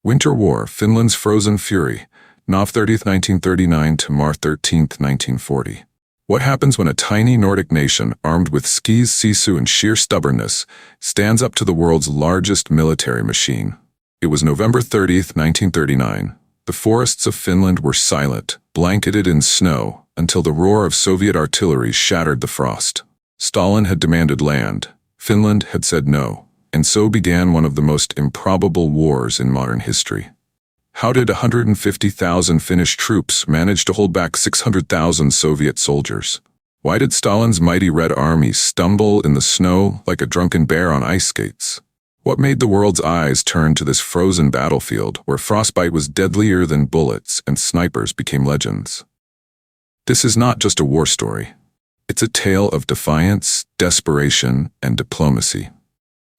Winter War, Finland's frozen fury, Nov 30th, 1939 to Mar 13th, 1940. What happens when a tiny Nordic nation, armed with skis, sisu, and sheer stubbornness, stands up to the world's largest military machine? It was November 30th, 1939. The forests of Finland were silent, blanketed in snow, until the roar of Soviet artillery shattered the frost. Stalin had demanded land. Finland had said no. And so began one of the most improbable wars in modern history. How did 150,000 Finnish troops manage to hold back 600,000 Soviet soldiers? Why did Stalin's mighty Red Army stumble in the snow like a drunken bear on ice skates? What made the world's eyes turn to this frozen battlefield where frostbite was deadlier than bullets and snipers became legends? This is not just a war story. It's a tale of defiance, desperation, and diplomacy.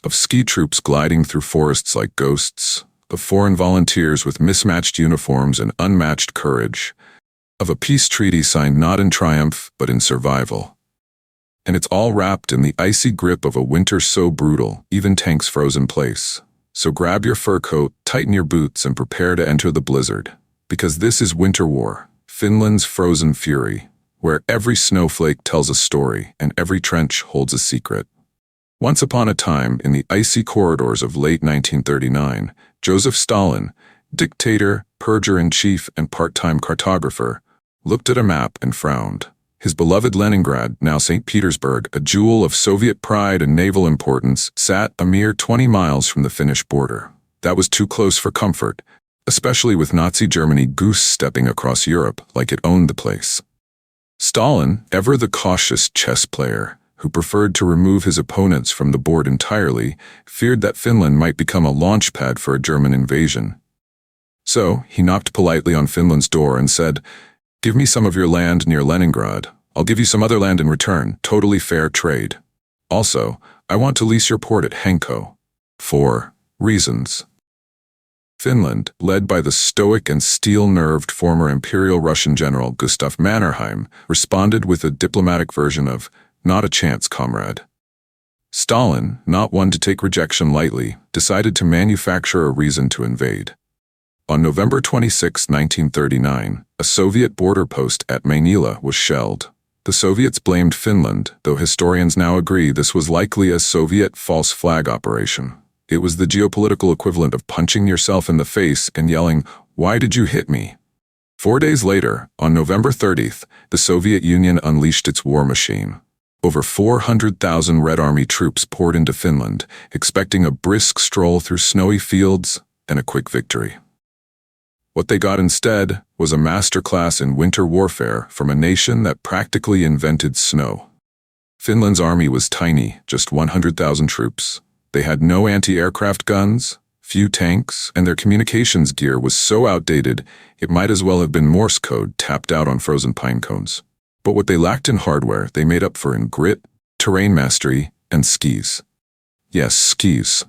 Of ski troops gliding through forests like ghosts, of foreign volunteers with mismatched uniforms and unmatched courage, of a peace treaty signed not in triumph but in survival. And it's all wrapped in the icy grip of a winter so brutal, even tanks froze in place. So grab your fur coat, tighten your boots, and prepare to enter the blizzard. Because this is Winter War, Finland's frozen fury, where every snowflake tells a story and every trench holds a secret. Once upon a time, in the icy corridors of late 1939, Joseph Stalin, dictator, purger-in-chief, and part-time cartographer, looked at a map and frowned. His beloved Leningrad, now St. Petersburg, a jewel of Soviet pride and naval importance, sat a mere 20 miles from the Finnish border. That was too close for comfort, especially with Nazi Germany goose-stepping across Europe like it owned the place. Stalin, ever the cautious chess player, who preferred to remove his opponents from the board entirely, feared that Finland might become a launchpad for a German invasion. So, he knocked politely on Finland's door and said, "Give me some of your land near Leningrad. I'll give you some other land in return, totally fair trade. Also, I want to lease your port at Hanko. 4 reasons." Finland, led by the stoic and steel-nerved former Imperial Russian General Gustav Mannerheim, responded with a diplomatic version of, "Not a chance, comrade." Stalin, not one to take rejection lightly, decided to manufacture a reason to invade. On November 26, 1939, a Soviet border post at Manila was shelled. The Soviets blamed Finland, though historians now agree this was likely a Soviet false flag operation. It was the geopolitical equivalent of punching yourself in the face and yelling, "Why did you hit me?" 4 days later, on November 30th, the Soviet Union unleashed its war machine. Over 400,000 Red Army troops poured into Finland, expecting a brisk stroll through snowy fields and a quick victory. What they got instead was a masterclass in winter warfare from a nation that practically invented snow. Finland's army was tiny, just 100,000 troops. They had no anti-aircraft guns, few tanks, and their communications gear was so outdated it might as well have been Morse code tapped out on frozen pine cones. But what they lacked in hardware, they made up for in grit, terrain mastery, and skis. Yes, skis.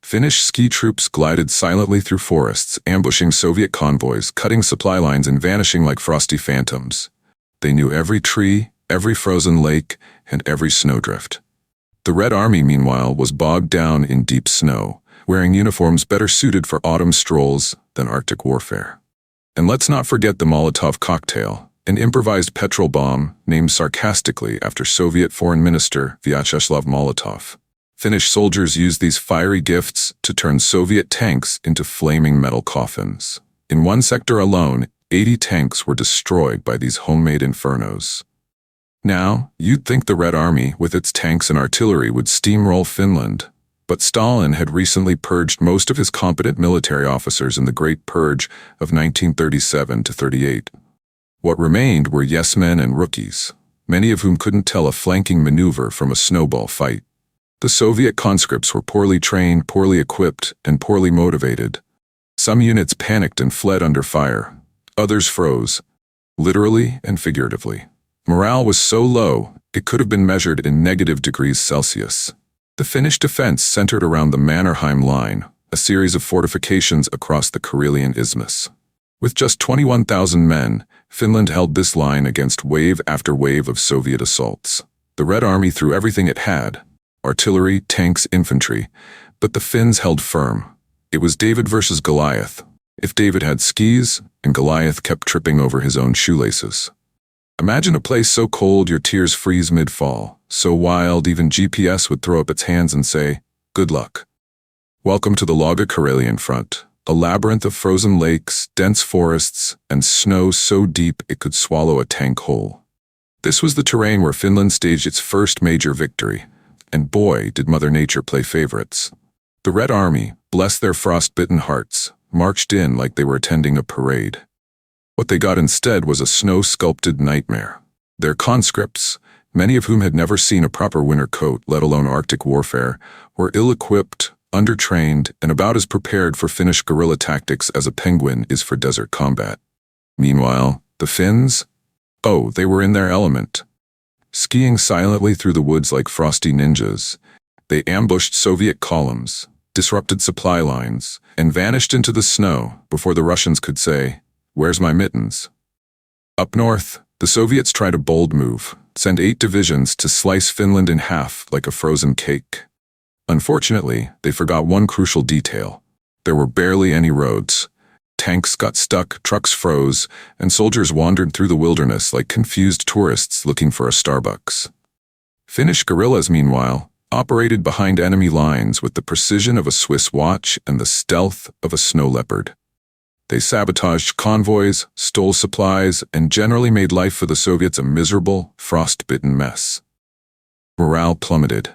Finnish ski troops glided silently through forests, ambushing Soviet convoys, cutting supply lines and vanishing like frosty phantoms. They knew every tree, every frozen lake, and every snowdrift. The Red Army, meanwhile, was bogged down in deep snow, wearing uniforms better suited for autumn strolls than Arctic warfare. And let's not forget the Molotov cocktail, an improvised petrol bomb named sarcastically after Soviet Foreign Minister Vyacheslav Molotov. Finnish soldiers used these fiery gifts to turn Soviet tanks into flaming metal coffins. In one sector alone, 80 tanks were destroyed by these homemade infernos. Now, you'd think the Red Army, with its tanks and artillery, would steamroll Finland. But Stalin had recently purged most of his competent military officers in the Great Purge of 1937–38. What remained were yes-men and rookies, many of whom couldn't tell a flanking maneuver from a snowball fight. The Soviet conscripts were poorly trained, poorly equipped, and poorly motivated. Some units panicked and fled under fire. Others froze, literally and figuratively. Morale was so low, it could have been measured in -degrees Celsius. The Finnish defense centered around the Mannerheim Line, a series of fortifications across the Karelian Isthmus. With just 21,000 men, Finland held this line against wave after wave of Soviet assaults. The Red Army threw everything it had, artillery, tanks, infantry, but the Finns held firm. It was David versus Goliath. If David had skis, and Goliath kept tripping over his own shoelaces. Imagine a place so cold your tears freeze mid-fall, so wild even GPS would throw up its hands and say, "Good luck." Welcome to the Laga Karelian front, a labyrinth of frozen lakes, dense forests, and snow so deep it could swallow a tank whole. This was the terrain where Finland staged its first major victory, and boy, did Mother Nature play favorites. The Red Army, bless their frost-bitten hearts, marched in like they were attending a parade. What they got instead was a snow-sculpted nightmare. Their conscripts, many of whom had never seen a proper winter coat, let alone Arctic warfare, were ill-equipped, undertrained, and about as prepared for Finnish guerrilla tactics as a penguin is for desert combat. Meanwhile, the Finns? Oh, they were in their element. Skiing silently through the woods like frosty ninjas, they ambushed Soviet columns, disrupted supply lines, and vanished into the snow before the Russians could say, "Where's my mittens?" Up north, the Soviets tried a bold move, send 8 divisions to slice Finland in half like a frozen cake. Unfortunately, they forgot one crucial detail. There were barely any roads. Tanks got stuck, trucks froze, and soldiers wandered through the wilderness like confused tourists looking for a Starbucks. Finnish guerrillas, meanwhile, operated behind enemy lines with the precision of a Swiss watch and the stealth of a snow leopard. They sabotaged convoys, stole supplies, and generally made life for the Soviets a miserable, frost-bitten mess. Morale plummeted.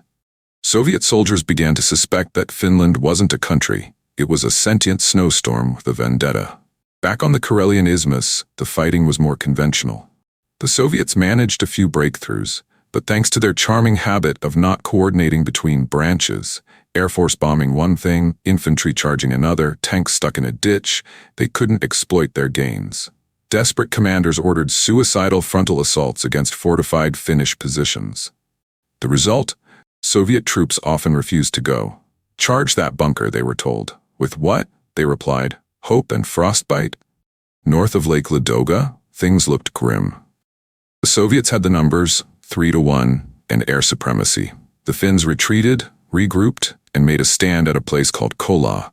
Soviet soldiers began to suspect that Finland wasn't a country. It was a sentient snowstorm with a vendetta. Back on the Karelian Isthmus, the fighting was more conventional. The Soviets managed a few breakthroughs, but thanks to their charming habit of not coordinating between branches, Air Force bombing one thing, infantry charging another, tanks stuck in a ditch, they couldn't exploit their gains. Desperate commanders ordered suicidal frontal assaults against fortified Finnish positions. The result? Soviet troops often refused to go. "Charge that bunker," they were told. With what? They replied. Hope and frostbite? North of Lake Ladoga, things looked grim. The Soviets had the numbers, 3-1, and air supremacy. The Finns retreated, regrouped, and made a stand at a place called Kola.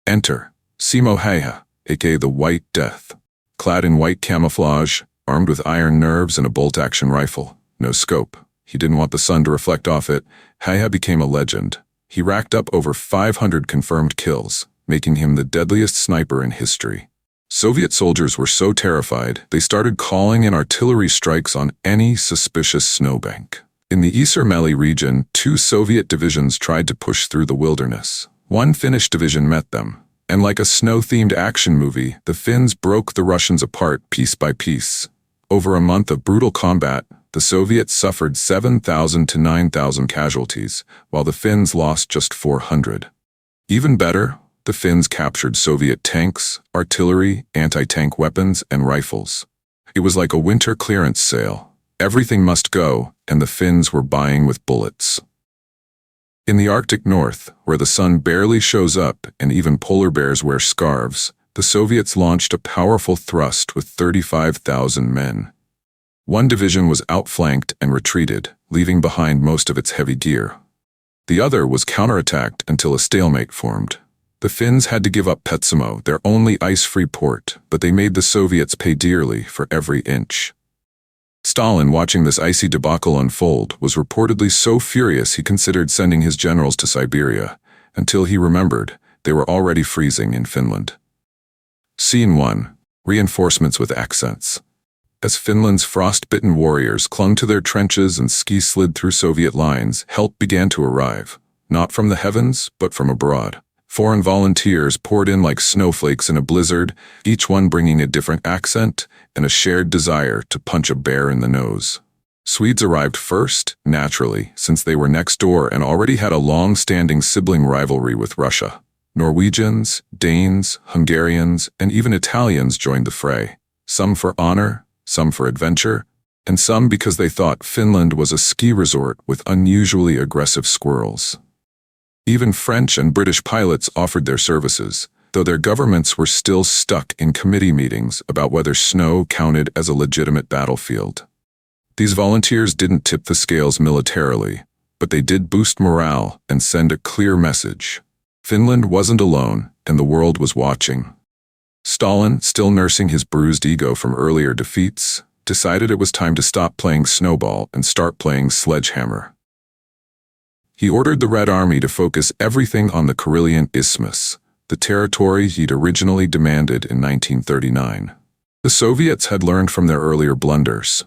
Enter Simo Häyhä, aka the White Death. Clad in white camouflage, armed with iron nerves and a bolt-action rifle. No scope. He didn't want the sun to reflect off it. Häyhä became a legend. He racked up over 500 confirmed kills, making him the deadliest sniper in history. Soviet soldiers were so terrified, they started calling in artillery strikes on any suspicious snowbank. In the Iisalmeli region, 2 Soviet divisions tried to push through the wilderness. One Finnish division met them, and like a snow-themed action movie, the Finns broke the Russians apart piece by piece. Over a month of brutal combat, the Soviets suffered 7,000 to 9,000 casualties, while the Finns lost just 400. Even better, the Finns captured Soviet tanks, artillery, anti-tank weapons, and rifles. It was like a winter clearance sale. Everything must go, and the Finns were buying with bullets. In the Arctic North, where the sun barely shows up and even polar bears wear scarves, the Soviets launched a powerful thrust with 35,000 men. One division was outflanked and retreated, leaving behind most of its heavy gear. The other was counterattacked until a stalemate formed. The Finns had to give up Petsamo, their only ice-free port, but they made the Soviets pay dearly for every inch. Stalin, watching this icy debacle unfold, was reportedly so furious he considered sending his generals to Siberia, until he remembered they were already freezing in Finland. Scene 1. Reinforcements with accents. As Finland's frost-bitten warriors clung to their trenches and ski-slid through Soviet lines, help began to arrive, not from the heavens, but from abroad. Foreign volunteers poured in like snowflakes in a blizzard, each one bringing a different accent and a shared desire to punch a bear in the nose. Swedes arrived first, naturally, since they were next door and already had a long-standing sibling rivalry with Russia. Norwegians, Danes, Hungarians, and even Italians joined the fray, some for honor, some for adventure, and some because they thought Finland was a ski resort with unusually aggressive squirrels. Even French and British pilots offered their services, though their governments were still stuck in committee meetings about whether snow counted as a legitimate battlefield. These volunteers didn't tip the scales militarily, but they did boost morale and send a clear message. Finland wasn't alone, and the world was watching. Stalin, still nursing his bruised ego from earlier defeats, decided it was time to stop playing snowball and start playing sledgehammer. He ordered the Red Army to focus everything on the Karelian Isthmus, the territory he'd originally demanded in 1939. The Soviets had learned from their earlier blunders.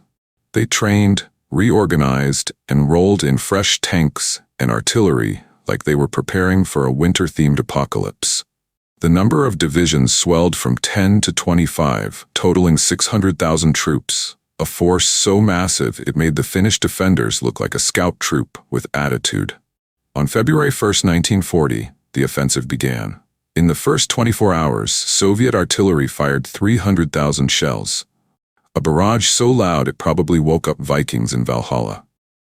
They trained, reorganized, and rolled in fresh tanks and artillery like they were preparing for a winter-themed apocalypse. The number of divisions swelled from 10 to 25, totaling 600,000 troops, a force so massive it made the Finnish defenders look like a scout troop with attitude. On February 1, 1940, the offensive began. In the first 24 hours, Soviet artillery fired 300,000 shells, a barrage so loud it probably woke up Vikings in Valhalla.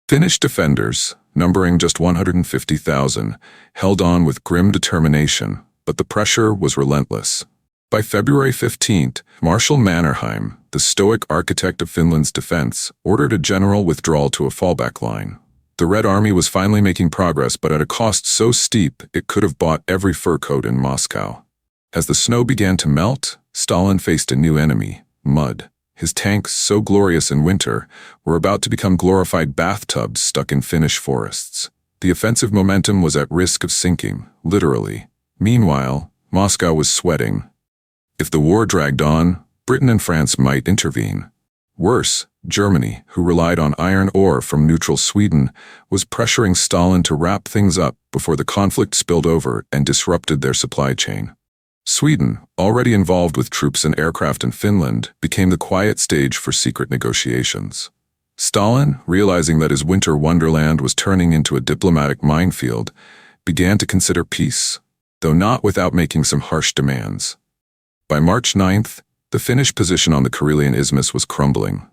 Finnish defenders, numbering just 150,000, held on with grim determination, but the pressure was relentless. By February 15th, Marshal Mannerheim, the stoic architect of Finland's defense, ordered a general withdrawal to a fallback line. The Red Army was finally making progress, but at a cost so steep it could have bought every fur coat in Moscow. As the snow began to melt, Stalin faced a new enemy, mud. His tanks, so glorious in winter, were about to become glorified bathtubs stuck in Finnish forests. The offensive momentum was at risk of sinking, literally. Meanwhile, Moscow was sweating. If the war dragged on, Britain and France might intervene. Worse, Germany, who relied on iron ore from neutral Sweden, was pressuring Stalin to wrap things up before the conflict spilled over and disrupted their supply chain. Sweden, already involved with troops and aircraft in Finland, became the quiet stage for secret negotiations. Stalin, realizing that his winter wonderland was turning into a diplomatic minefield, began to consider peace, though not without making some harsh demands. By March 9th, the Finnish position on the Karelian Isthmus was crumbling.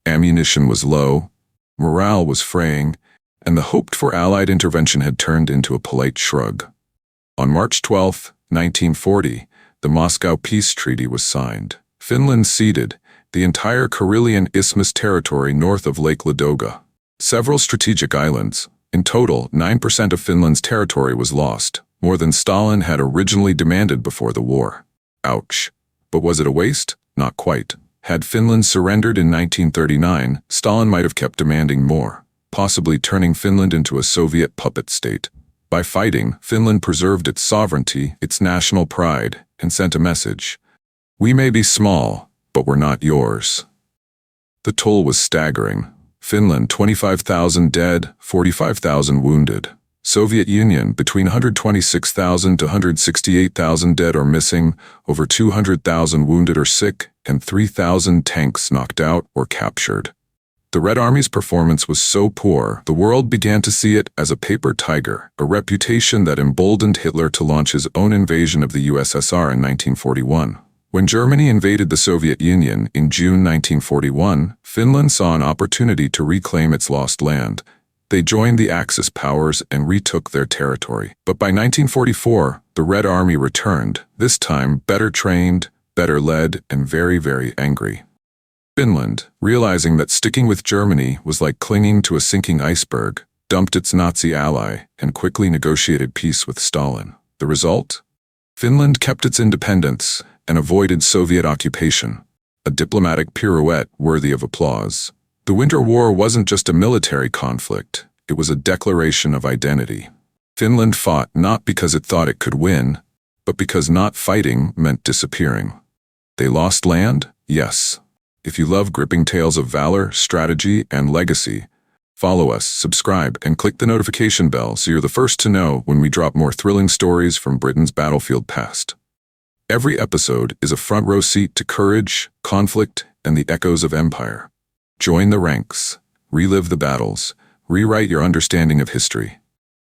Ammunition was low, morale was fraying, and the hoped-for Allied intervention had turned into a polite shrug. On March 12, 1940, the Moscow Peace Treaty was signed. Finland ceded the entire Karelian Isthmus territory north of Lake Ladoga. Several strategic islands. In total, 9% of Finland's territory was lost, more than Stalin had originally demanded before the war. Ouch. But was it a waste? Not quite. Had Finland surrendered in 1939, Stalin might have kept demanding more, possibly turning Finland into a Soviet puppet state. By fighting, Finland preserved its sovereignty, its national pride, and sent a message. We may be small, but we're not yours. The toll was staggering. Finland, 25,000 dead, 45,000 wounded. Soviet Union, between 126,000 to 168,000 dead or missing, over 200,000 wounded or sick, and 3,000 tanks knocked out or captured. The Red Army's performance was so poor, the world began to see it as a paper tiger, a reputation that emboldened Hitler to launch his own invasion of the USSR in 1941. When Germany invaded the Soviet Union in June 1941, Finland saw an opportunity to reclaim its lost land. They joined the Axis powers and retook their territory. But by 1944, the Red Army returned, this time better trained, better led, and very, very angry. Finland, realizing that sticking with Germany was like clinging to a sinking iceberg, dumped its Nazi ally and quickly negotiated peace with Stalin. The result? Finland kept its independence and avoided Soviet occupation, a diplomatic pirouette worthy of applause. The Winter War wasn't just a military conflict, it was a declaration of identity. Finland fought not because it thought it could win, but because not fighting meant disappearing. They lost land? Yes. If you love gripping tales of valor, strategy, and legacy, follow us, subscribe, and click the notification bell so you're the first to know when we drop more thrilling stories from Britain's battlefield past. Every episode is a front row seat to courage, conflict, and the echoes of empire. Join the ranks, relive the battles, rewrite your understanding of history.